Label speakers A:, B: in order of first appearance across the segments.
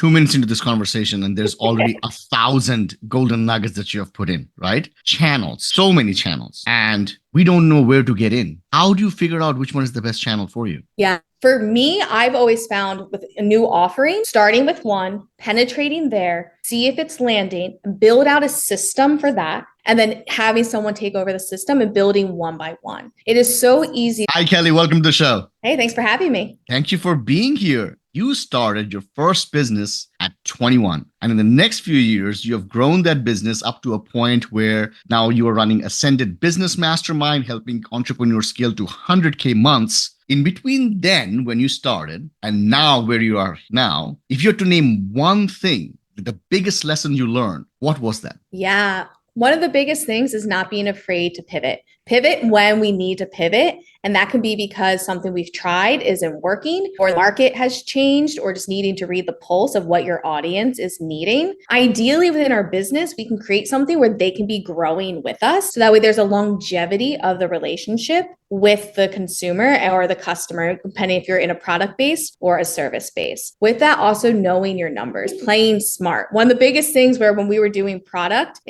A: 2 minutes into this conversation and there's already 1,000 golden nuggets that you have put in, right? Channels, so many channels, and we don't know where to get in. How do you figure out which one is the best channel for you?
B: Yeah. For me, I've always found with a new offering, starting with one, penetrating there, see if it's landing, build out a system for that, and then having someone take over the system and building one by one. It is so easy.
A: Hi, Kelly. Welcome to the show.
B: Hey, thanks for having me.
A: Thank you for being here. You started your first business at 21. And in the next few years, you have grown that business up to a point where now you are running Ascended Business Mastermind, helping entrepreneurs scale to 100K months. In between then, when you started, and now where you are now, if you had to name one thing, the biggest lesson you learned, what was that?
B: Yeah. One of the biggest things is not being afraid to pivot. Pivot when we need to pivot. And that can be because something we've tried isn't working, or the market has changed, or just needing to read the pulse of what your audience is needing. Ideally, within our business, we can create something where they can be growing with us. So that way there's a longevity of the relationship with the consumer or the customer, depending if you're in a product base or a service base. With that, also knowing your numbers, playing smart. One of the biggest things where when we were doing product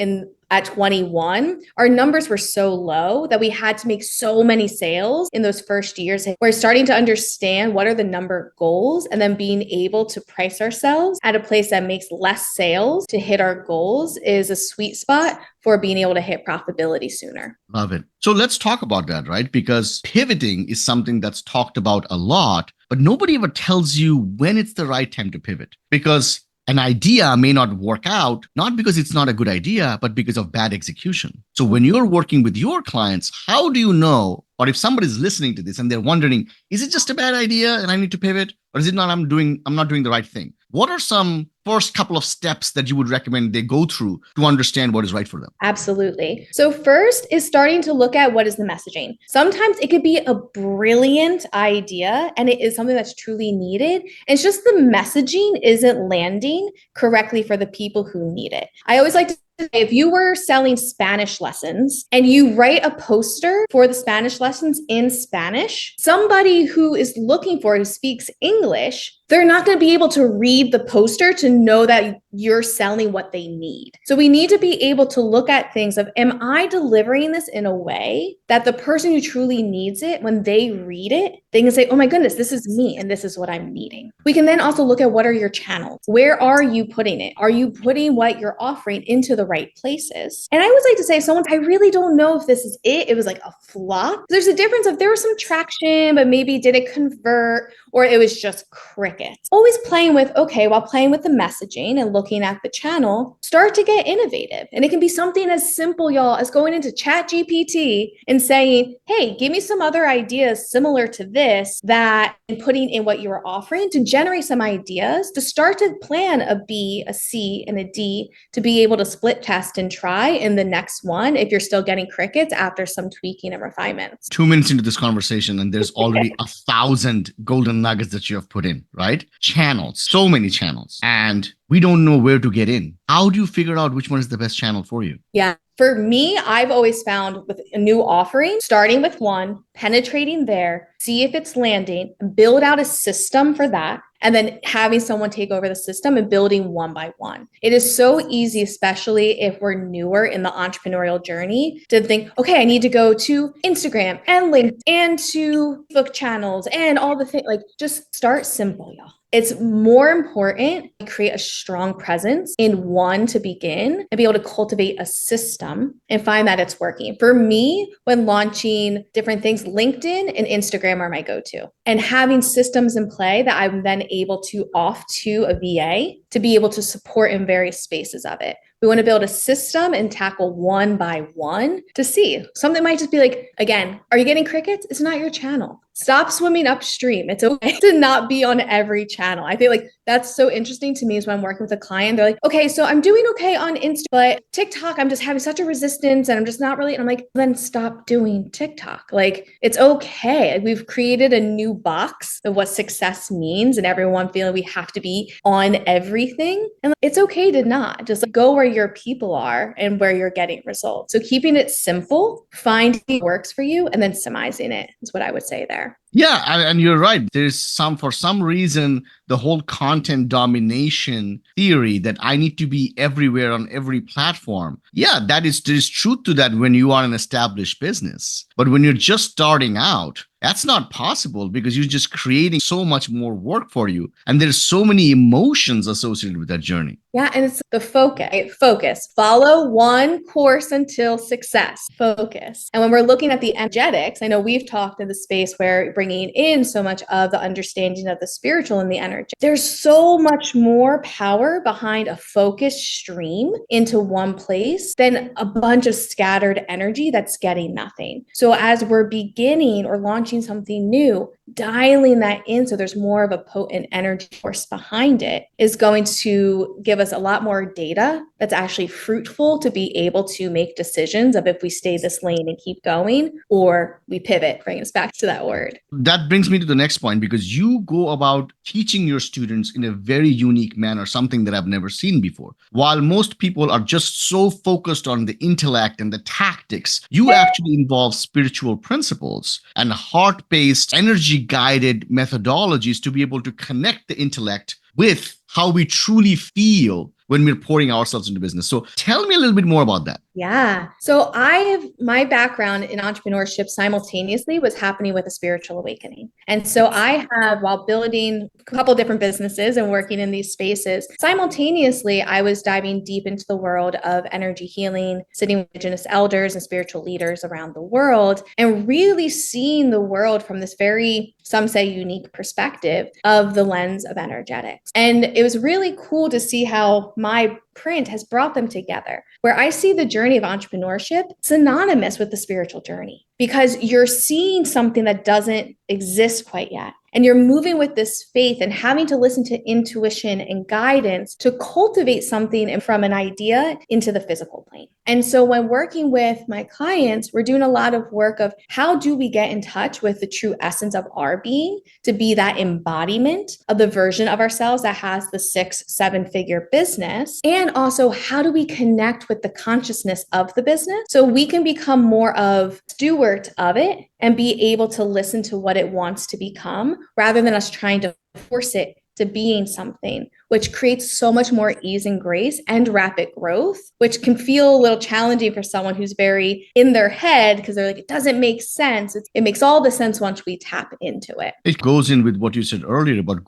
B: at 21, our numbers were so low that we had to make so many sales in those first years. We're starting to understand what are the number goals, and then being able to price ourselves at a place that makes less sales to hit our goals is a sweet spot for being able to hit profitability sooner.
A: Love it. So let's talk about that, right? Because pivoting is something that's talked about a lot, but nobody ever tells you when it's the right time to pivot. Because an idea may not work out, not because it's not a good idea, but because of bad execution. So when you're working with your clients, how do you know, or if somebody's listening to this and they're wondering, is it just a bad idea and I need to pivot? Or is it not, I'm not doing the right thing? What are some first couple of steps that you would recommend they go through to understand what is right for them?
B: Absolutely. So first is starting to look at what is the messaging. Sometimes it could be a brilliant idea and it is something that's truly needed. It's just the messaging isn't landing correctly for the people who need it. I always like to say, if you were selling Spanish lessons and you write a poster for the Spanish lessons in Spanish, somebody who is looking for, who speaks English, they're not going to be able to read the poster to know that you're selling what they need. So we need to be able to look at things of, am I delivering this in a way that the person who truly needs it, when they read it, they can say, oh my goodness, this is me and this is what I'm needing. We can then also look at what are your channels? Where are you putting it? Are you putting what you're offering into the right places? And I always like to say, if someone, I really don't know if this is it was like a flop. There's a difference if there was some traction, but maybe did it convert, or it was just crickets. Always playing with, okay, while playing with the messaging and looking at the channel, start to get innovative. And it can be something as simple, y'all, as going into ChatGPT and saying, hey, give me some other ideas similar to this, that, and putting in what you're offering to generate some ideas to start to plan a B, a C, and a D to be able to split test and try in the next one if you're still getting crickets after some tweaking and refinements.
A: 2 minutes into this conversation and there's already 1,000 golden nuggets that you have put in, right? Channels, so many channels, and we don't know where to get in. How do you figure out which one is the best channel for you?
B: Yeah. For me, I've always found with a new offering, starting with one, penetrating there, see if it's landing, build out a system for that, and then having someone take over the system and building one by one. It is so easy, especially if we're newer in the entrepreneurial journey, to think, okay, I need to go to Instagram and LinkedIn and to Facebook channels and all the things. Like, just start simple, y'all. It's more important to create a strong presence in one to begin and be able to cultivate a system and find that it's working. For me, when launching different things, LinkedIn and Instagram are my go-to. And having systems in play that I'm then able to off to a VA to be able to support in various spaces of it. We want to build a system and tackle one by one to see. Something might just be like, again, are you getting crickets? It's not your channel. Stop swimming upstream. It's okay to not be on every channel. I feel like that's so interesting to me is when I'm working with a client, they're like, okay, so I'm doing okay on Insta, but TikTok, I'm just having such a resistance and I'm just not really, and I'm like, then stop doing TikTok. Like, it's okay. We've created a new box of what success means and everyone feeling we have to be on everything. And it's okay to not just go where your people are and where you're getting results. So keeping it simple, finding what works for you and then summarizing it is what I would say there.
A: Yeah, and you're right. For some reason, the whole content domination theory that I need to be everywhere on every platform. Yeah, there's truth to that when you are an established business. But when you're just starting out, that's not possible because you're just creating so much more work for you. And there's so many emotions associated with that journey.
B: Yeah, and it's the focus, right? Focus. Follow one course until success. Focus. And when we're looking at the energetics, I know we've talked in the space where bringing in so much of the understanding of the spiritual and the energy. There's so much more power behind a focused stream into one place than a bunch of scattered energy that's getting nothing. So as we're beginning or launching something new, dialing that in so there's more of a potent energy force behind it is going to give us a lot more data that's actually fruitful to be able to make decisions of if we stay this lane and keep going or we pivot, bring us back to that word.
A: That brings me to the next point because you go about teaching your students in a very unique manner, something that I've never seen before. While most people are just so focused on the intellect and the tactics, you actually involve spiritual principles and heart based, energy guided methodologies to be able to connect the intellect with how we truly feel when we're pouring ourselves into business. So tell me a little bit more about that.
B: Yeah. So I have my background in entrepreneurship simultaneously was happening with a spiritual awakening. And so I have, while building a couple different businesses and working in these spaces, simultaneously, I was diving deep into the world of energy healing, sitting with indigenous elders and spiritual leaders around the world, and really seeing the world from this very, some say, unique perspective of the lens of energetics. And it was really cool to see how my print has brought them together, where I see the journey of entrepreneurship synonymous with the spiritual journey, because you're seeing something that doesn't exist quite yet. And you're moving with this faith and having to listen to intuition and guidance to cultivate something from an idea into the physical plane. And so when working with my clients, we're doing a lot of work of how do we get in touch with the true essence of our being to be that embodiment of the version of ourselves that has the 6-7 figure business. And also, how do we connect with the consciousness of the business so we can become more of steward of it and be able to listen to what it wants to become rather than us trying to force it to being something, which creates so much more ease and grace and rapid growth, which can feel a little challenging for someone who's very in their head because they're like, it doesn't make sense. It makes all the sense once we tap into it.
A: It goes in with what you said earlier about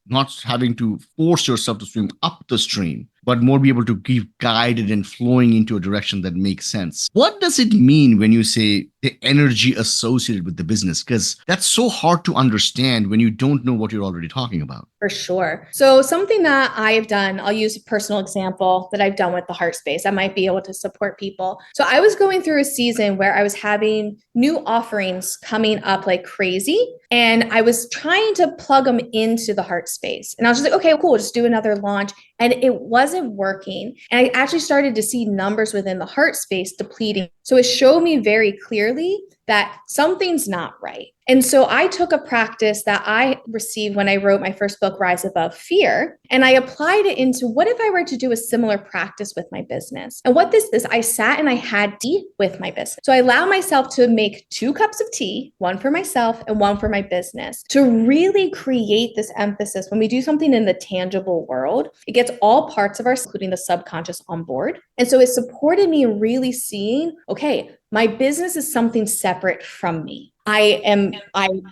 A: not having to force yourself to swim up the stream, but more be able to be guided and flowing into a direction that makes sense. What does it mean when you say the energy associated with the business? Because that's so hard to understand when you don't know what you're already talking about.
B: For sure. So something that I've done, I'll use a personal example that I've done with the heart space. I might be able to support people. So I was going through a season where I was having new offerings coming up like crazy. And I was trying to plug them into the heart space. And I was just like, okay, cool, just do another launch. And it wasn't working. And I actually started to see numbers within the heart space depleting. So it showed me very clearly that something's not right. And so I took a practice that I received when I wrote my first book, Rise Above Fear, and I applied it into what if I were to do a similar practice with my business? And what this is, I sat and I had tea with my business. So I allow myself to make 2 cups of tea, one for myself and one for my business, to really create this emphasis. When we do something in the tangible world, it gets all parts of us, including the subconscious, on board. And so it supported me in really seeing, okay, my business is something separate from me. I'm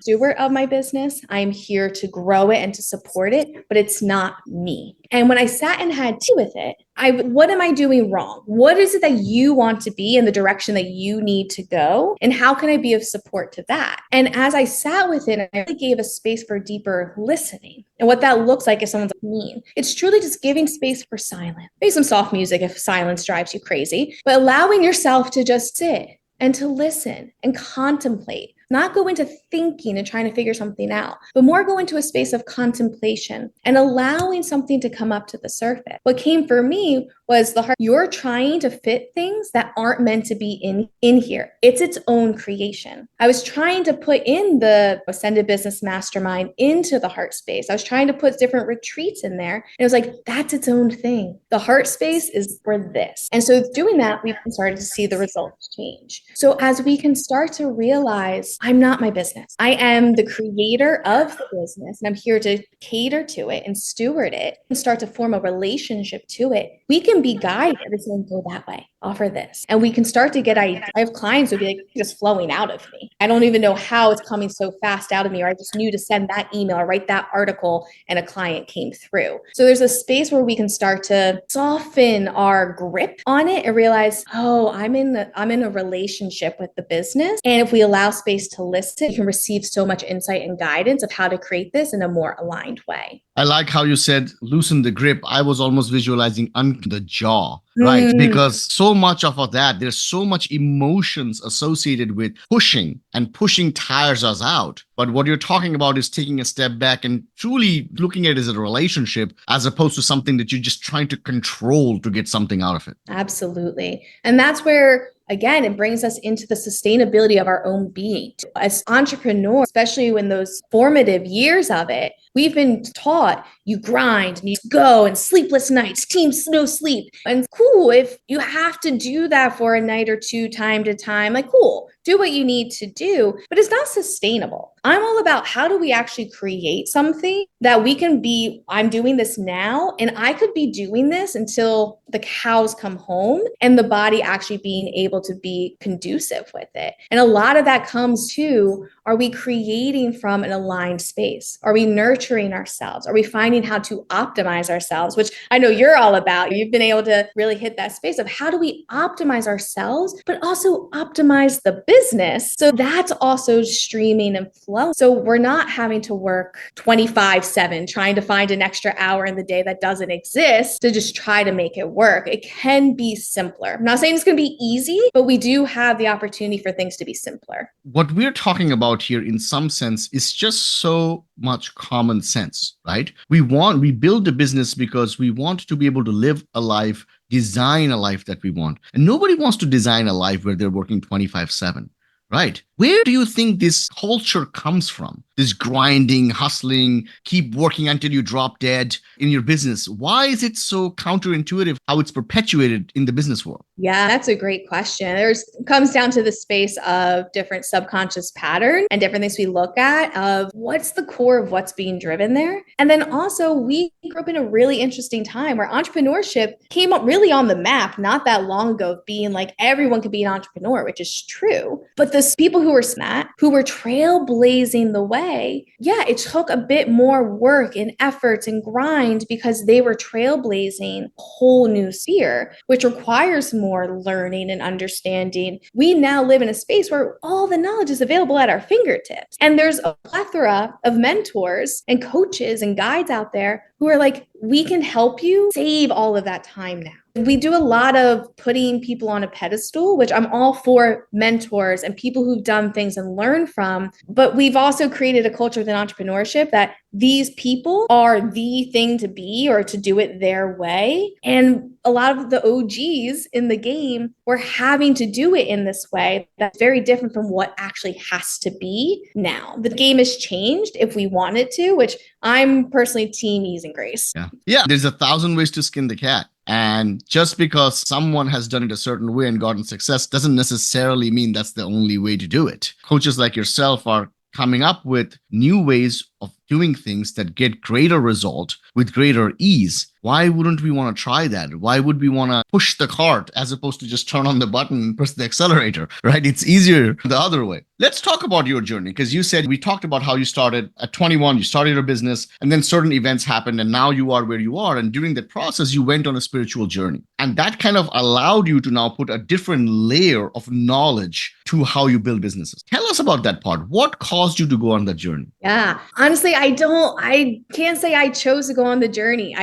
B: steward of my business. I'm here to grow it and to support it, but it's not me. And when I sat and had tea with it, what am I doing wrong? What is it that you want to be in the direction that you need to go? And how can I be of support to that? And as I sat with it, I really gave a space for deeper listening. And what that looks like if someone's like mean, it's truly just giving space for silence. Maybe some soft music if silence drives you crazy, but allowing yourself to just sit and to listen and contemplate. Not go into thinking and trying to figure something out, but more go into a space of contemplation and allowing something to come up to the surface. What came for me was the heart. You're trying to fit things that aren't meant to be in here. It's its own creation. I was trying to put in the Ascended Business Mastermind into the heart space. I was trying to put different retreats in there. And it was like, that's its own thing. The heart space is for this. And so doing that, we started to see the results change. So as we can start to realize realize I'm not my business. I am the creator of the business, and I'm here to cater to it and steward it and start to form a relationship to it. We can be guided and saying, go that way, offer this. And we can start to get ideas. I have clients who be like, just flowing out of me. I don't even know how it's coming so fast out of me, or I just knew to send that email or write that article and a client came through. So there's a space where we can start to soften our grip on it and realize, oh, I'm in a relationship with the business. And if we allow space to listen, you can receive so much insight and guidance of how to create this in a more aligned way.
A: I like how you said loosen the grip. I was almost visualizing the jaw, right? Because so much of that, there's so much emotions associated with pushing, and pushing tires us out. But what you're talking about is taking a step back and truly looking at it as a relationship, as opposed to something that you're just trying to control to get something out of it.
B: Absolutely. And that's where, again, it brings us into the sustainability of our own being. As entrepreneurs, especially in those formative years of it, we've been taught you grind and you go and sleepless nights, teams no sleep. And cool, if you have to do that for a night or two time to time, like cool, do what you need to do, but it's not sustainable. I'm all about how do we actually create something that we can be, I'm doing this now, and I could be doing this until the cows come home and the body actually being able to be conducive with it. And a lot of that comes to, are we creating from an aligned space? Are we nurturing ourselves? Are we finding how to optimize ourselves, which I know you're all about. You've been able to really hit that space of how do we optimize ourselves, but also optimize the business. So that's also streaming and flow. So we're not having to work 25/7, trying to find an extra hour in the day that doesn't exist to just try to make it work. It can be simpler. I'm not saying it's going to be easy, but we do have the opportunity for things to be simpler.
A: What we're talking about here, in some sense, is just so much common sense, right? We build a business because we want to be able to live a life, design a life that we want. And nobody wants to design a life where they're working 25/7. Right. Where do you think this culture comes from? This grinding, hustling, keep working until you drop dead in your business. Why is it so counterintuitive how it's perpetuated in the business world?
B: Yeah, that's a great question. Comes down to the space of different subconscious patterns and different things we look at of what's the core of what's being driven there. And then also we grew up in a really interesting time where entrepreneurship came up really on the map not that long ago, of being like everyone could be an entrepreneur, which is true. But the people who were smart, who were trailblazing the way, yeah, it took a bit more work and efforts and grind because they were trailblazing a whole new sphere, which requires more learning and understanding. We now live in a space where all the knowledge is available at our fingertips. And there's a plethora of mentors and coaches and guides out there who are like, we can help you save all of that time now. We do a lot of putting people on a pedestal, which I'm all for mentors and people who've done things and learn from. But we've also created a culture within entrepreneurship that these people are the thing to be or to do it their way. And a lot of the OGs in the game were having to do it in this way that's very different from what actually has to be now. The game has changed if we want it to, which I'm personally team ease and grace.
A: Yeah. There's 1,000 ways to skin the cat. And just because someone has done it a certain way and gotten success doesn't necessarily mean that's the only way to do it. Coaches like yourself are coming up with new ways of doing things that get greater result with greater ease. Why wouldn't we want to try that? Why would we want to push the cart as opposed to just turn on the button and press the accelerator, right? It's easier the other way. Let's talk about your journey, because you said, we talked about how you started at 21, you started your business, and then certain events happened, and now you are where you are. And during that process, you went on a spiritual journey. And that kind of allowed you to now put a different layer of knowledge to how you build businesses. Tell us about that part. What caused you to go on that journey?
B: Yeah, honestly, I can't say I chose to go on the journey.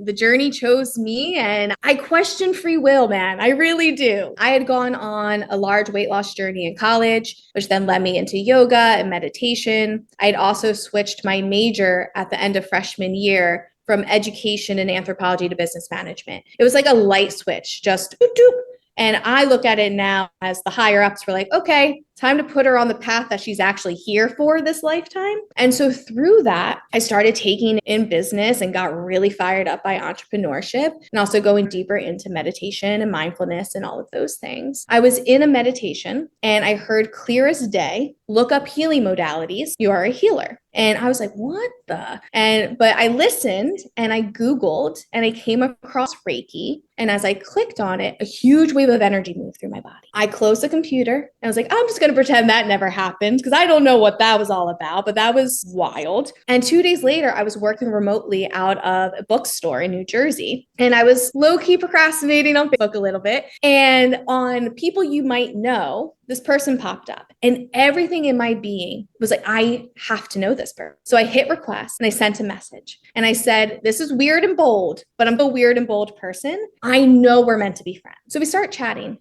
B: The journey chose me, and I question free will, man. I really do. I had gone on a large weight loss journey in college, which then led me into yoga and meditation. I had also switched my major at the end of freshman year from education and anthropology to business management. It was like a light switch, just doop, doop. And I look at it now as the higher ups were like, okay, time to put her on the path that she's actually here for this lifetime. And so through that, I started taking in business and got really fired up by entrepreneurship and also going deeper into meditation and mindfulness and all of those things. I was in a meditation and I heard clear as day, look up healing modalities. You are a healer. And I was like, what the? But I listened and I Googled and I came across Reiki. And as I clicked on it, a huge wave of energy moved through my body. I closed the computer and I was like, I'm just going to pretend that never happened because I don't know what that was all about, but that was wild. And 2 days later, I was working remotely out of a bookstore in New Jersey. And I was low key procrastinating on Facebook a little bit. And on people you might know, this person popped up and everything in my being was like, I have to know this person. So I hit request and I sent a message and I said, this is weird and bold, but I'm a weird and bold person. I know we're meant to be friends. So we start chatting.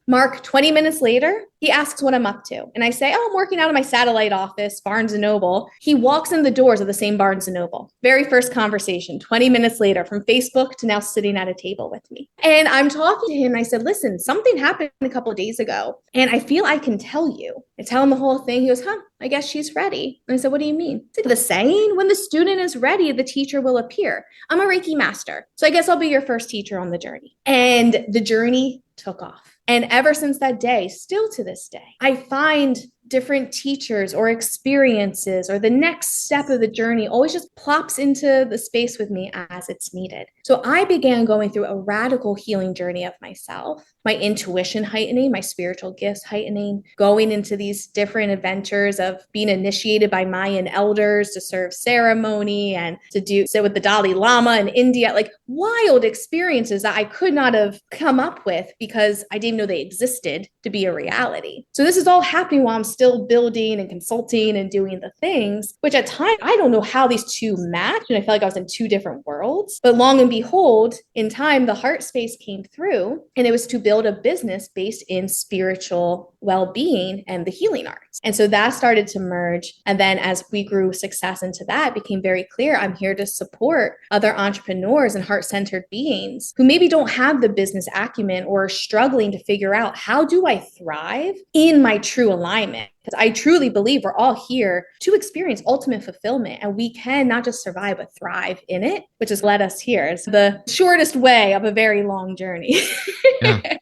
B: Mark, 20 minutes later, he asks what I'm up to. And I say, oh, I'm working out of my satellite office, Barnes & Noble. He walks in the doors of the same Barnes & Noble. Very first conversation, 20 minutes later, from Facebook to now sitting at a table with me. And I'm talking to him. And I said, listen, something happened a couple of days ago. And I feel I can tell you. I tell him the whole thing. He goes, I guess she's ready. And I said, what do you mean? It's like the saying, when the student is ready, the teacher will appear. I'm a Reiki master. So I guess I'll be your first teacher on the journey. And the journey took off. And ever since that day, still to this day, I find different teachers or experiences or the next step of the journey always just plops into the space with me as it's needed. So I began going through a radical healing journey of myself, my intuition heightening, my spiritual gifts heightening, going into these different adventures of being initiated by Mayan elders to serve ceremony and to sit with the Dalai Lama in India, like wild experiences that I could not have come up with because I didn't know they existed to be a reality. So this is all happening while I'm still building and consulting and doing the things, which at times I don't know how these two match. And I felt like I was in two different worlds. But long and behold, in time, the heart space came through and it was to build a business based in spiritual well-being and the healing arts. And so that started to merge. And then as we grew success into that, it became very clear I'm here to support other entrepreneurs and heart-centered beings who maybe don't have the business acumen or are struggling to figure out how do I thrive in my true alignment? Because I truly believe we're all here to experience ultimate fulfillment and we can not just survive, but thrive in it, which has led us here. It's the shortest way of a very long journey.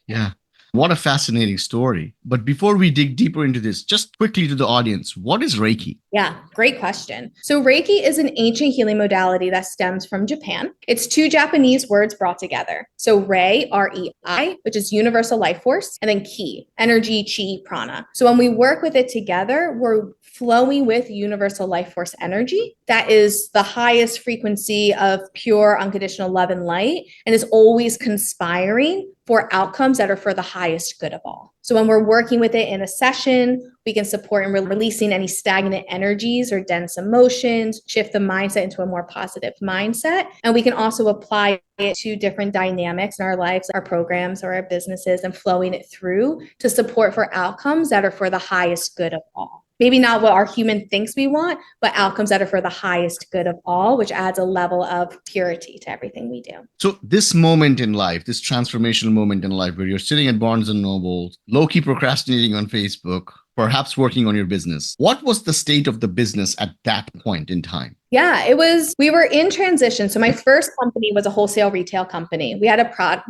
A: Yeah. What a fascinating story. But before we dig deeper into this, just quickly to the audience, what is Reiki?
B: Yeah, great question. So Reiki is an ancient healing modality that stems from Japan. It's two Japanese words brought together. So Rei, R-E-I, which is universal life force, and then Ki, energy, chi, prana. So when we work with it together, we're flowing with universal life force energy. That is the highest frequency of pure unconditional love and light and is always conspiring for outcomes that are for the highest good of all. So when we're working with it in a session, we can support in releasing any stagnant energies or dense emotions, shift the mindset into a more positive mindset. And we can also apply it to different dynamics in our lives, our programs, or our businesses, and flowing it through to support for outcomes that are for the highest good of all. Maybe not what our human thinks we want, but outcomes that are for the highest good of all, which adds a level of purity to everything we do.
A: So this moment in life, this transformational moment in life where you're sitting at Barnes and Noble, low-key procrastinating on Facebook, perhaps working on your business, what was the state of the business at that point in time?
B: Yeah, we were in transition. So my first company was a wholesale retail company. We had product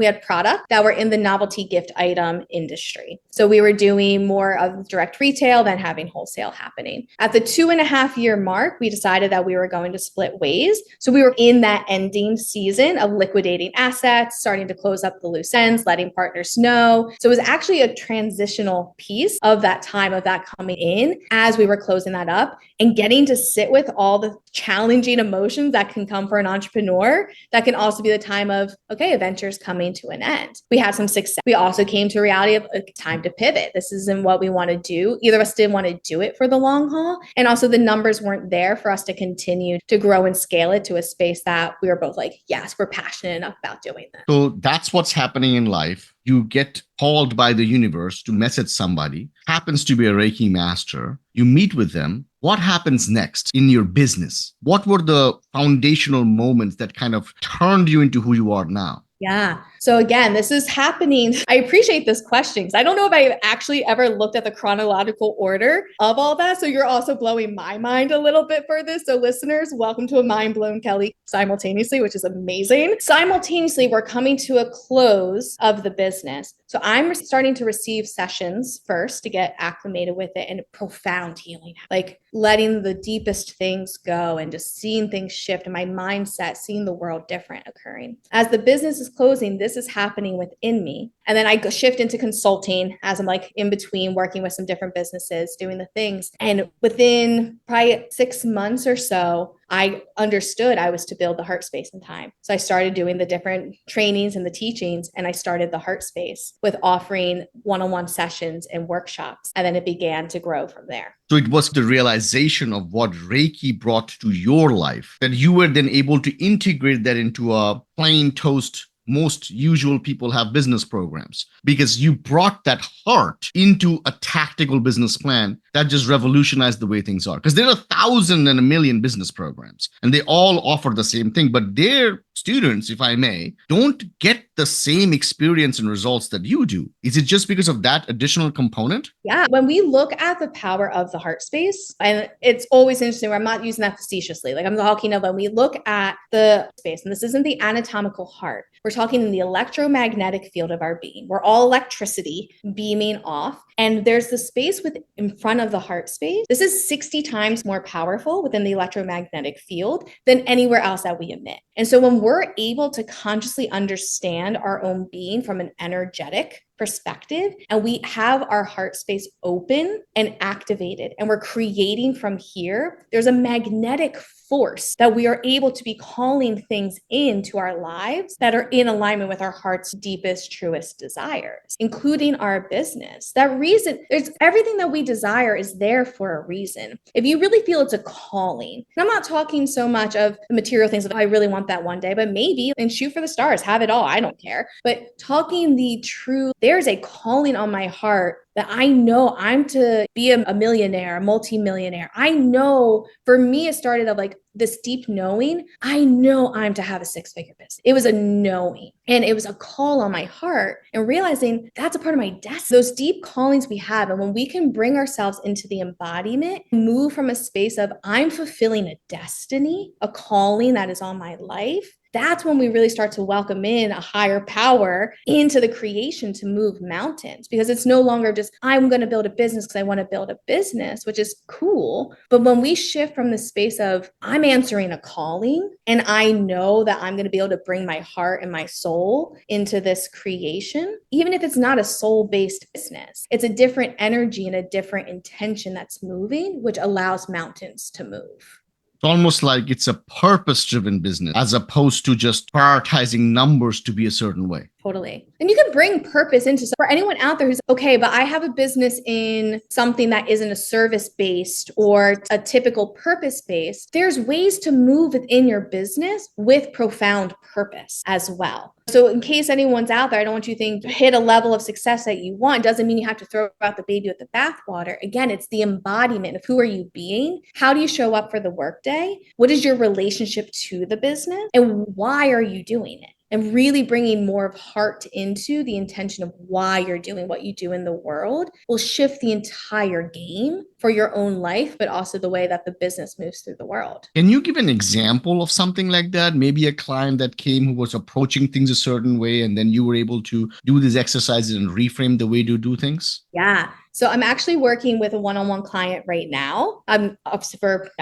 B: that were in the novelty gift item industry. So we were doing more of direct retail than having wholesale happening. At the 2.5-year mark, we decided that we were going to split ways. So we were in that ending season of liquidating assets, starting to close up the loose ends, letting partners know. So it was actually a transitional piece of that time of that coming in as we were closing that up and getting to sit with all the challenging emotions that can come for an entrepreneur. That can also be the time of, okay, a venture's coming to an end. We had some success. We also came to a reality of time to pivot. This isn't what we want to do. Either of us didn't want to do it for the long haul. And also the numbers weren't there for us to continue to grow and scale it to a space that we were both like, yes, we're passionate enough about doing this.
A: So that's what's happening in life. You get called by the universe to message somebody, happens to be a Reiki master. You meet with them. What happens next in your business? What were the foundational moments that kind of turned you into who you are now?
B: Yeah. So again, this is happening. I appreciate this question because I don't know if I've actually ever looked at the chronological order of all that. So you're also blowing my mind a little bit for this. So listeners, welcome to a Mind Blown Kelly simultaneously, which is amazing. Simultaneously, we're coming to a close of the business. So I'm starting to receive sessions first to get acclimated with it and profound healing, like letting the deepest things go and just seeing things shift and my mindset, seeing the world different occurring. As the business is closing, this is happening within me. And then I shift into consulting as I'm like in between working with some different businesses, doing the things. And within probably 6 months or so, I understood I was to build the heart space in time. So I started doing the different trainings and the teachings, and I started the heart space with offering one-on-one sessions and workshops. And then it began to grow from there.
A: So it was the realization of what Reiki brought to your life that you were then able to integrate that into a plain toast. Most usual people have business programs because you brought that heart into a tactical business plan that just revolutionized the way things are. Because there are 1,000 and a million business programs and they all offer the same thing, but their students, if I may, don't get the same experience and results that you do. Is it just because of that additional component?
B: Yeah. When we look at the power of the heart space, and it's always interesting where I'm not using that facetiously. Like I'm talking about when we look at the space, and this isn't the anatomical heart, we're talking in the electromagnetic field of our being. We're all electricity beaming off. And there's the space in front of the heart space. This is 60 times more powerful within the electromagnetic field than anywhere else that we emit. And so when we're able to consciously understand our own being from an energetic perspective, and we have our heart space open and activated, and we're creating from here, there's a magnetic force that we are able to be calling things into our lives that are in alignment with our heart's deepest, truest desires, including our business. That reason, there's everything that we desire is there for a reason. If you really feel it's a calling, and I'm not talking so much of the material things that I really want that one day, but maybe and shoot for the stars, have it all. I don't care. But talking the true, there's a calling on my heart that I know I'm to be a millionaire, a multimillionaire. I know for me, it started of like this deep knowing. I know I'm to have a 6-figure business. It was a knowing and it was a call on my heart and realizing that's a part of my destiny. Those deep callings we have. And when we can bring ourselves into the embodiment, move from a space of I'm fulfilling a destiny, a calling that is on my life, that's when we really start to welcome in a higher power into the creation to move mountains, because it's no longer just, I'm going to build a business because I want to build a business, which is cool. But when we shift from the space of I'm answering a calling and I know that I'm going to be able to bring my heart and my soul into this creation, even if it's not a soul-based business, it's a different energy and a different intention that's moving, which allows mountains to move.
A: It's almost like it's a purpose-driven business as opposed to just prioritizing numbers to be a certain way.
B: Totally. And you can bring purpose into, so for anyone out there who's okay, but I have a business in something that isn't a service-based or a typical purpose-based, there's ways to move within your business with profound purpose as well. So in case anyone's out there, I don't want you to think hit a level of success that you want. Doesn't mean you have to throw out the baby with the bathwater. Again, it's the embodiment of who are you being? How do you show up for the workday? What is your relationship to the business? And why are you doing it? And really bringing more of heart into the intention of why you're doing what you do in the world will shift the entire game for your own life, but also the way that the business moves through the world.
A: Can you give an example of something like that? Maybe a client that came who was approaching things a certain way, and then you were able to do these exercises and reframe the way you do things?
B: Yeah. So I'm actually working with a one-on-one client right now. I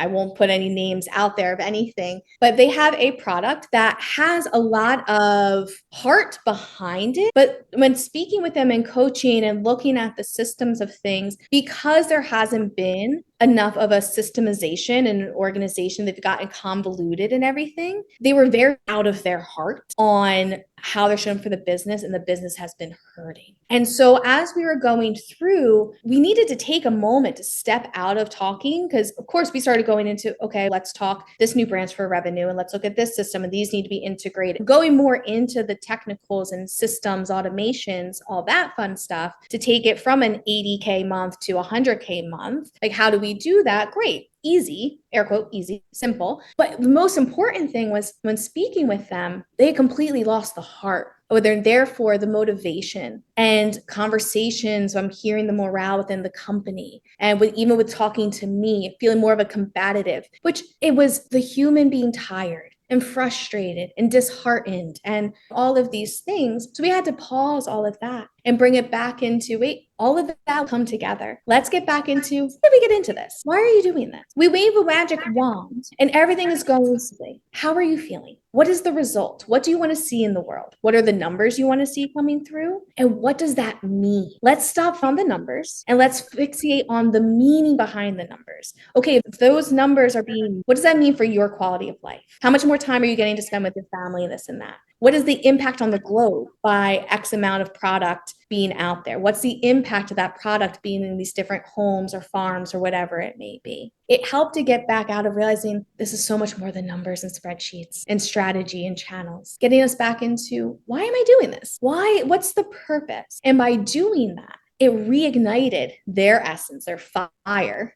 B: won't put any names out there of anything, but they have a product that has a lot of heart behind it. But when speaking with them and coaching and looking at the systems of things, because there hasn't been enough of a systemization and an organization, they've gotten convoluted and everything, they were very out of their heart on how they're showing for the business, and the business has been hurting. And so as we were going through, we needed to take a moment to step out of talking, because of course we started going into, okay, let's talk this new branch for revenue and let's look at this system and these need to be integrated, going more into the technicals and systems, automations, all that fun stuff to take it from an 80K month to 100K month. Like how do we we do that? Great, easy, air quote, easy, simple. But the most important thing was when speaking with them, they completely lost the heart, or they're there for the motivation and conversations. So I'm hearing the morale within the company, and even with talking to me, feeling more of a combative, which it was the human being tired and frustrated and disheartened and all of these things. So we had to pause all of that and bring it back into, wait, all of that will come together. Let's get back into, how did we get into this? Why are you doing this? We wave a magic wand and everything is going smoothly. How are you feeling? What is the result? What do you want to see in the world? What are the numbers you want to see coming through? And what does that mean? Let's stop on the numbers and let's fixate on the meaning behind the numbers. Okay, if those numbers are being, what does that mean for your quality of life? How much more time are you getting to spend with your family and this and that? What is the impact on the globe by X amount of product being out there? What's the impact of that product being in these different homes or farms or whatever it may be? It helped to get back out of realizing this is so much more than numbers and spreadsheets and strategy and channels, getting us back into, why am I doing this? Why? What's the purpose? And by doing that, it reignited their essence, their fire.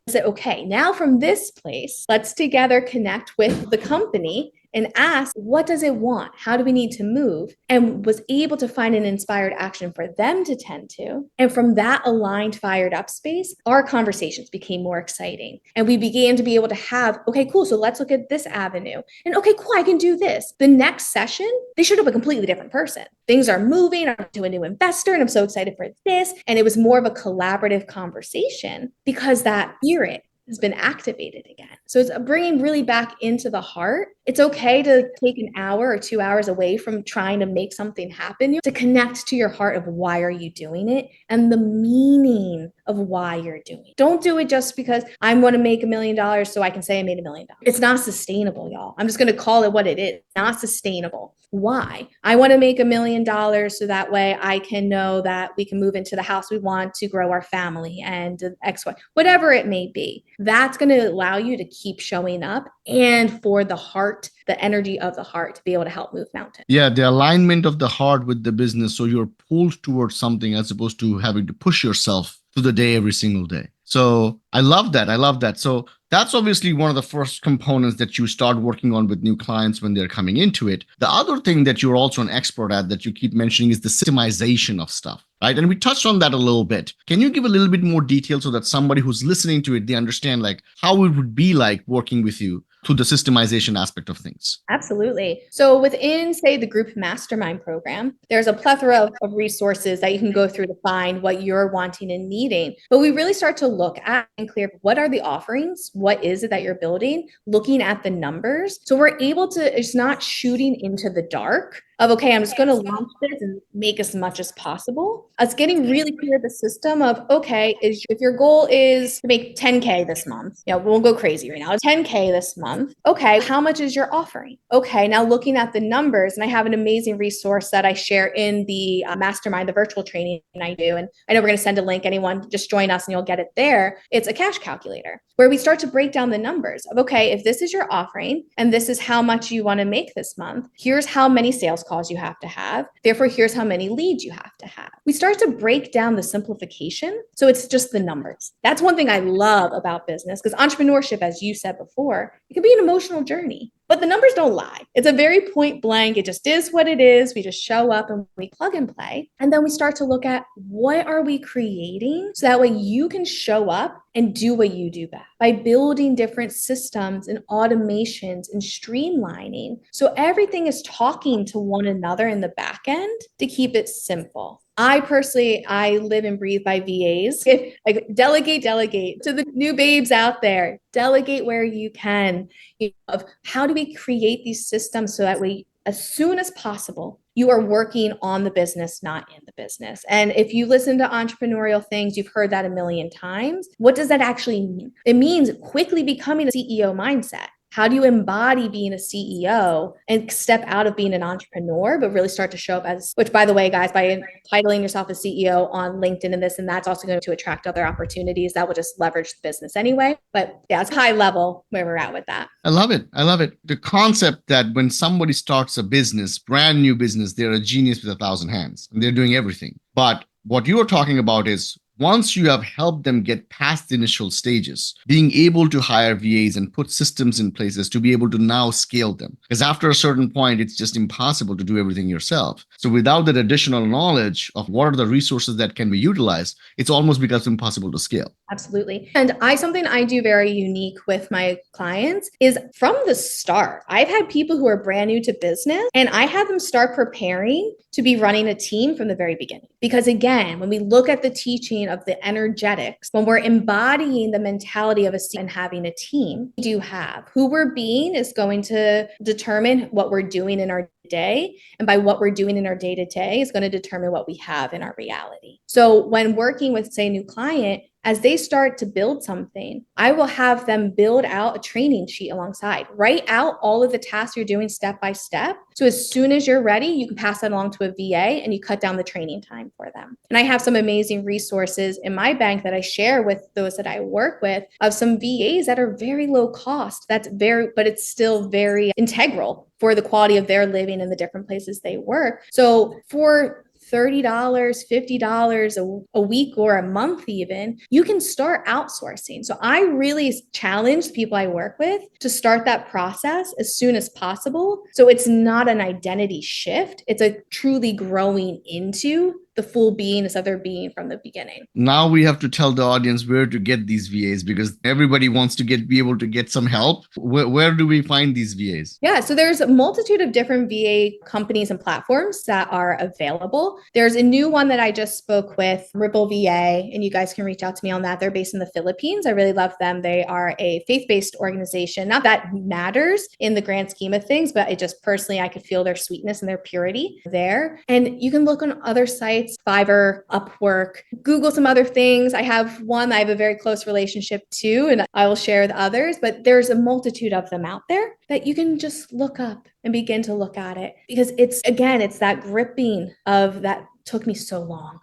B: I said, okay, now from this place, let's together connect with the company and ask, what does it want? How do we need to move? And was able to find an inspired action for them to tend to. And from that aligned, fired up space, our conversations became more exciting. And we began to be able to have, okay, cool. So let's look at this avenue. And okay, cool, I can do this. The next session, they showed up a completely different person. Things are moving. I'm to a new investor and I'm so excited for this. And it was more of a collaborative conversation because that spirit has been activated again. So it's bringing really back into the heart. It's okay to take an hour or 2 hours away from trying to make something happen, to connect to your heart of why are you doing it and the meaning of why you're doing it. Don't do it just because I want to make $1 million so I can say I made $1 million. It's not sustainable, y'all. I'm just going to call it what it is. Not sustainable. Why? I want to make $1 million so that way I can know that we can move into the house we want to grow our family and X, Y, whatever it may be. That's going to allow you to keep showing up and for the heart, the energy of the heart to be able to help move mountains.
A: Yeah, the alignment of the heart with the business. So you're pulled towards something as opposed to having to push yourself through the day every single day. So I love that. I love that. So that's obviously one of the first components that you start working on with new clients when they're coming into it. The other thing that you're also an expert at that you keep mentioning is the systemization of stuff, right? And we touched on that a little bit. Can you give a little bit more detail so that somebody who's listening to it, they understand like how it would be like working with you through the systemization aspect of things?
B: Absolutely. So within, say, the group mastermind program, there's a plethora of resources that you can go through to find what you're wanting and needing. But we really start to look at and clear what are the offerings? What is it that you're building? Looking at the numbers. So we're able to, it's not shooting into the dark of, okay, I'm just going to launch this and make as much as possible. It's getting really clear the system of, okay, if your goal is to make 10K this month, we won't go crazy right now, 10K this month. Okay, how much is your offering? Okay, now looking at the numbers, and I have an amazing resource that I share in the mastermind, the virtual training I do. And I know we're going to send a link. Anyone just join us and you'll get it there. It's a cash calculator where we start to break down the numbers of, okay, if this is your offering and this is how much you want to make this month, here's how many sales calls you have to have. Therefore, here's how many leads you have to have. We start to break down the simplification. So it's just the numbers. That's one thing I love about business, because entrepreneurship, as you said before, it can be an emotional journey. But the numbers don't lie. It's a very point blank. It just is what it is. We just show up and we plug and play. And then we start to look at what are we creating so that way you can show up and do what you do best by building different systems and automations and streamlining. So everything is talking to one another in the back end to keep it simple. I personally, I live and breathe by VAs. Like delegate to the new babes out there. Delegate where you can. Of how do we create these systems so that way, as soon as possible, you are working on the business, not in the business. And if you listen to entrepreneurial things, you've heard that a million times. What does that actually mean? It means quickly becoming a CEO mindset. How do you embody being a CEO and step out of being an entrepreneur, but really start to show up as, which by the way, guys, by titling yourself a CEO on LinkedIn and this and that's also going to attract other opportunities that will just leverage the business anyway. But yeah, it's high level where we're at with that.
A: I love it. I love it. The concept that when somebody starts a business, brand new business, they're a genius with 1,000 hands and they're doing everything. But what you're talking about is once you have helped them get past the initial stages, being able to hire VAs and put systems in places to be able to now scale them. Because after a certain point, it's just impossible to do everything yourself. So without that additional knowledge of what are the resources that can be utilized, it's almost becomes impossible to scale.
B: Absolutely. And something I do very unique with my clients is from the start, I've had people who are brand new to business and I had them start preparing to be running a team from the very beginning. Because again, when we look at the teaching of the energetics, when we're embodying the mentality of a and having a team, we do have who we're being is going to determine what we're doing in our day. And by what we're doing in our day to day is going to determine what we have in our reality. So when working with, say, a new client, as they start to build something, I will have them build out a training sheet alongside, write out all of the tasks you're doing step by step. So as soon as you're ready, you can pass that along to a VA and you cut down the training time for them. And I have some amazing resources in my bank that I share with those that I work with of some VAs that are very low cost. But it's still very integral for the quality of their living in the different places they work. So for $30, $50 a week or a month, even, you can start outsourcing. So I really challenge people I work with to start that process as soon as possible. So it's not an identity shift. It's a truly growing into the full being, this other being from the beginning.
A: Now we have to tell the audience where to get these VAs because everybody wants to be able to get some help. Where do we find these VAs?
B: Yeah, so there's a multitude of different VA companies and platforms that are available. There's a new one that I just spoke with, Ripple VA, and you guys can reach out to me on that. They're based in the Philippines. I really love them. They are a faith-based organization. Not that matters in the grand scheme of things, but it just personally, I could feel their sweetness and their purity there. And you can look on other sites, Fiverr, Upwork, Google some other things. I have one I have a very close relationship to, and I will share with others, but there's a multitude of them out there that you can just look up and begin to look at it because it's that gripping of that took me so long.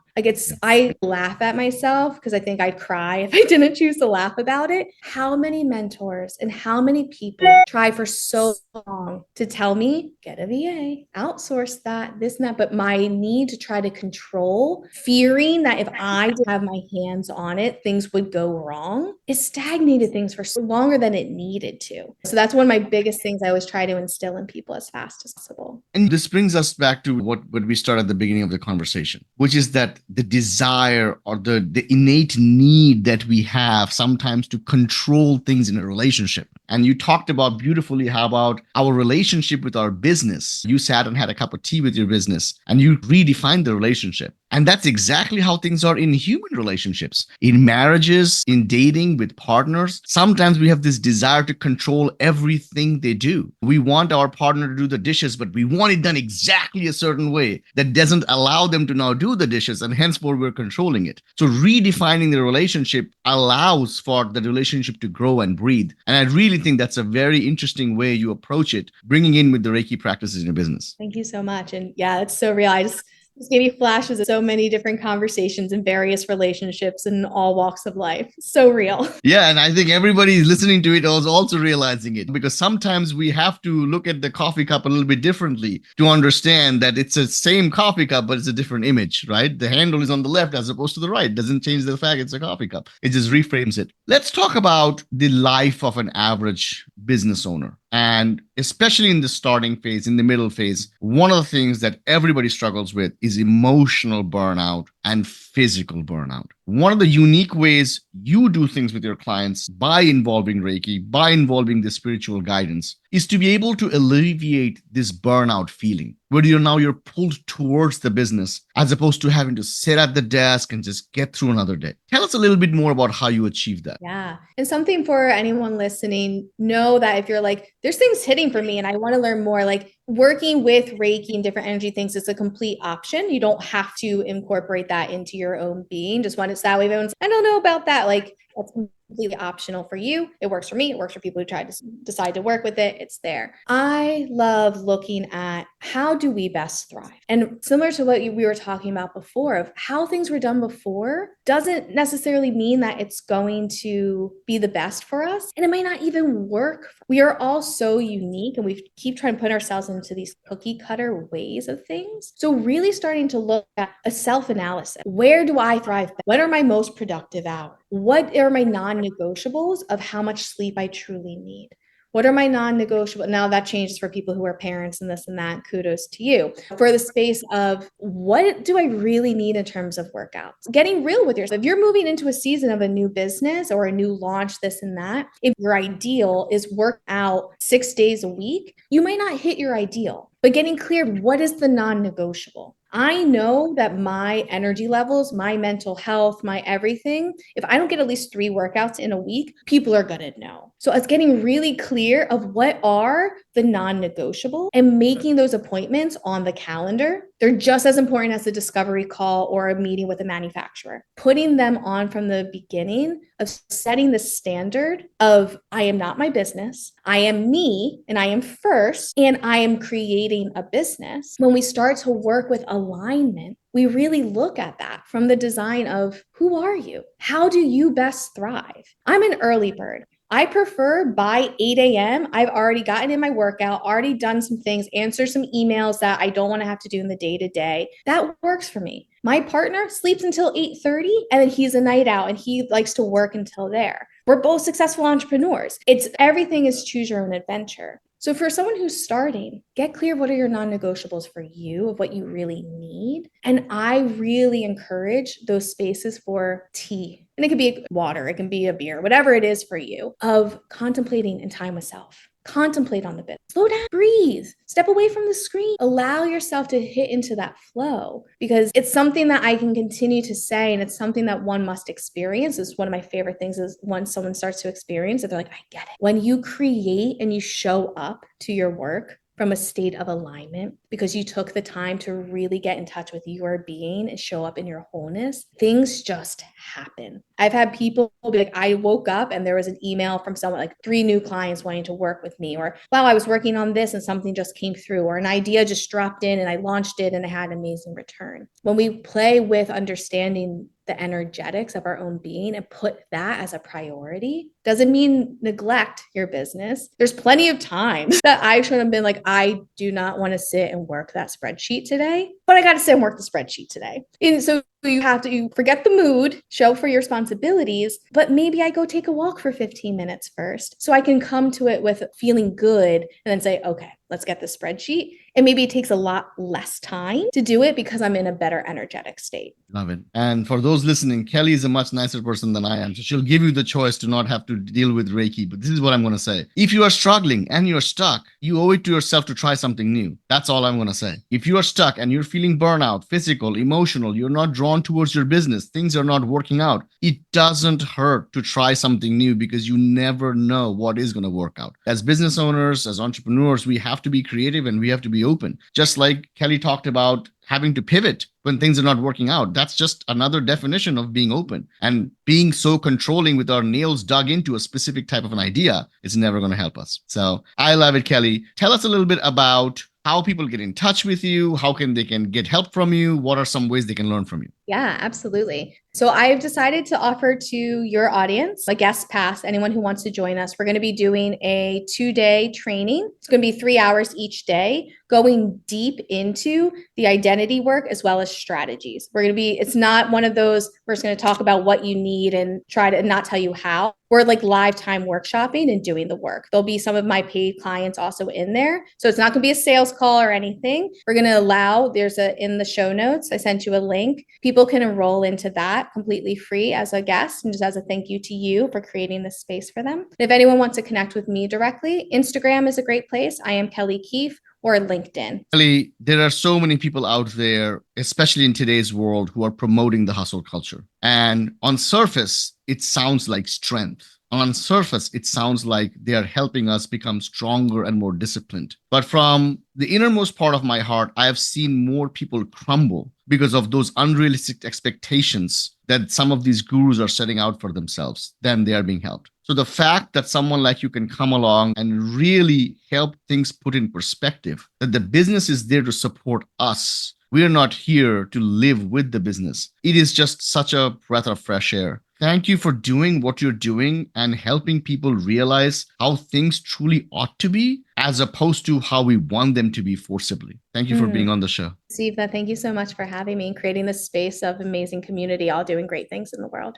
B: I laugh at myself because I think I'd cry if I didn't choose to laugh about it. How many mentors and how many people try for so long to tell me, get a VA, outsource that, this and that. But my need to try to control, fearing that if I didn't have my hands on it, things would go wrong, it stagnated things for longer than it needed to. So that's one of my biggest things I always try to instill in people as fast as possible.
A: And this brings us back to what we started at the beginning of the conversation, which is that the desire or the innate need that we have sometimes to control things in a relationship. And you talked about beautifully how about our relationship with our business. You sat and had a cup of tea with your business and you redefined the relationship. And that's exactly how things are in human relationships, in marriages, in dating with partners. Sometimes we have this desire to control everything they do. We want our partner to do the dishes, but we want it done exactly a certain way that doesn't allow them to now do the dishes, and henceforth we're controlling it. So redefining the relationship allows for the relationship to grow and breathe. And I really think that's a very interesting way you approach it, bringing in with the Reiki practices in your business.
B: Thank you so much. And yeah, it's so real. I just gave me flashes of so many different conversations in various relationships in all walks of life. So real.
A: Yeah, and I think everybody listening to it is also realizing it because sometimes we have to look at the coffee cup a little bit differently to understand that it's the same coffee cup, but it's a different image, right? The handle is on the left as opposed to the right. Doesn't change the fact it's a coffee cup. It just reframes it. Let's talk about the life of an average business owner. And especially in the starting phase, in the middle phase, one of the things that everybody struggles with is emotional burnout and physical burnout. One of the unique ways you do things with your clients by involving Reiki, by involving the spiritual guidance, is to be able to alleviate this burnout feeling where you're pulled towards the business as opposed to having to sit at the desk and just get through another day. Tell us a little bit more about how you achieve that.
B: Yeah. And something for anyone listening, know that if you're like, there's things hitting for me and I want to learn more, like working with Reiki and different energy things is a complete option. You don't have to incorporate that into your own being. Just want to that way everyone's, I don't know about that. Like that's completely optional for you. It works for me. It works for people who try to decide to work with it. It's there. I love looking at how do we best thrive? And similar to what we were talking about before, of how things were done before doesn't necessarily mean that it's going to be the best for us. And it might not even work. We are all so unique, and we keep trying to put ourselves into these cookie cutter ways of things. So really starting to look at a self-analysis. Where do I thrive? What are my most productive hours? What are my non-negotiables of how much sleep I truly need? What are my non-negotiable? Now that changes for people who are parents and this and that. Kudos to you. For the space of what do I really need in terms of workouts? Getting real with yourself. If you're moving into a season of a new business or a new launch, this and that, if your ideal is work out 6 days a week, you might not hit your ideal. But getting clear, what is the non-negotiable? I know that my energy levels, my mental health, my everything, if I don't get at least 3 workouts in a week, people are going to know. So it's getting really clear of what are the non-negotiable and making those appointments on the calendar. They're just as important as a discovery call or a meeting with a manufacturer. Putting them on from the beginning of setting the standard of I am not my business. I am me and I am first and I am creating a business. When we start to work with alignment, we really look at that from the design of who are you? How do you best thrive? I'm an early bird. I prefer by 8 a.m. I've already gotten in my workout, already done some things, answered some emails that I don't want to have to do in the day to day. That works for me. My partner sleeps until 8:30 and then he's a night out and he likes to work until there. We're both successful entrepreneurs. It's everything is choose your own adventure. So for someone who's starting, get clear what are your non-negotiables for you of what you really need. And I really encourage those spaces for tea. And it could be water, it can be a beer, whatever it is for you, of contemplating in time with self. Contemplate on the bit. Slow down, breathe, step away from the screen. Allow yourself to hit into that flow because it's something that I can continue to say and it's something that one must experience. It's one of my favorite things is when someone starts to experience it, they're like, I get it. When you create and you show up to your work from a state of alignment because you took the time to really get in touch with your being and show up in your wholeness, things just happen. I've had people be like, I woke up and there was an email from someone, like 3 new clients wanting to work with me, or wow, I was working on this and something just came through, or an idea just dropped in and I launched it and I had an amazing return. When we play with understanding the energetics of our own being and put that as a priority, doesn't mean neglect your business. There's plenty of times that I should have been like, I do not want to sit and work that spreadsheet today, but I got to sit and work the spreadsheet today. And so you forget the mood, show for your responsibilities, but maybe I go take a walk for 15 minutes first so I can come to it with feeling good and then say, okay, let's get the spreadsheet. And maybe it takes a lot less time to do it because I'm in a better energetic state.
A: Love it. And for those listening, Kelly is a much nicer person than I am. So she'll give you the choice to not have to deal with Reiki. But this is what I'm going to say. If you are struggling and you're stuck, you owe it to yourself to try something new. That's all I'm going to say. If you are stuck and you're feeling burnout, physical, emotional, you're not drawn towards your business, things are not working out, it doesn't hurt to try something new because you never know what is going to work out. As business owners, as entrepreneurs, we have to be creative and we have to be open. Just like Kelly talked about having to pivot when things are not working out. That's just another definition of being open. And being so controlling with our nails dug into a specific type of an idea is never going to help us. So I love it, Kelly. Tell us a little bit about how people get in touch with you, how they can get help from you, what are some ways they can learn from you?
B: Yeah, absolutely. So I've decided to offer to your audience a guest pass, anyone who wants to join us. We're going to be doing a 2-day training. It's going to be 3 hours each day, going deep into the identity work as well as strategies. It's not one of those, we're just going to talk about what you need and try to not tell you how. We're like live time workshopping and doing the work. There'll be some of my paid clients also in there. So it's not going to be a sales call or anything. We're going to allow, in the show notes, I sent you a link. People can enroll into that completely free as a guest and just as a thank you to you for creating this space for them. If anyone wants to connect with me directly, Instagram is a great place. I am Kelly Keefee, or LinkedIn.
A: Kelly, there are so many people out there, especially in today's world, who are promoting the hustle culture. And on surface, it sounds like strength. On surface, it sounds like they are helping us become stronger and more disciplined. But from the innermost part of my heart, I have seen more people crumble because of those unrealistic expectations that some of these gurus are setting out for themselves, then they are being helped. So the fact that someone like you can come along and really help things put in perspective, that the business is there to support us. We are not here to live with the business. It is just such a breath of fresh air. Thank you for doing what you're doing and helping people realize how things truly ought to be, as opposed to how we want them to be forcibly. Thank you for being on the show.
B: Siva, thank you so much for having me and creating this space of amazing community, all doing great things in the world.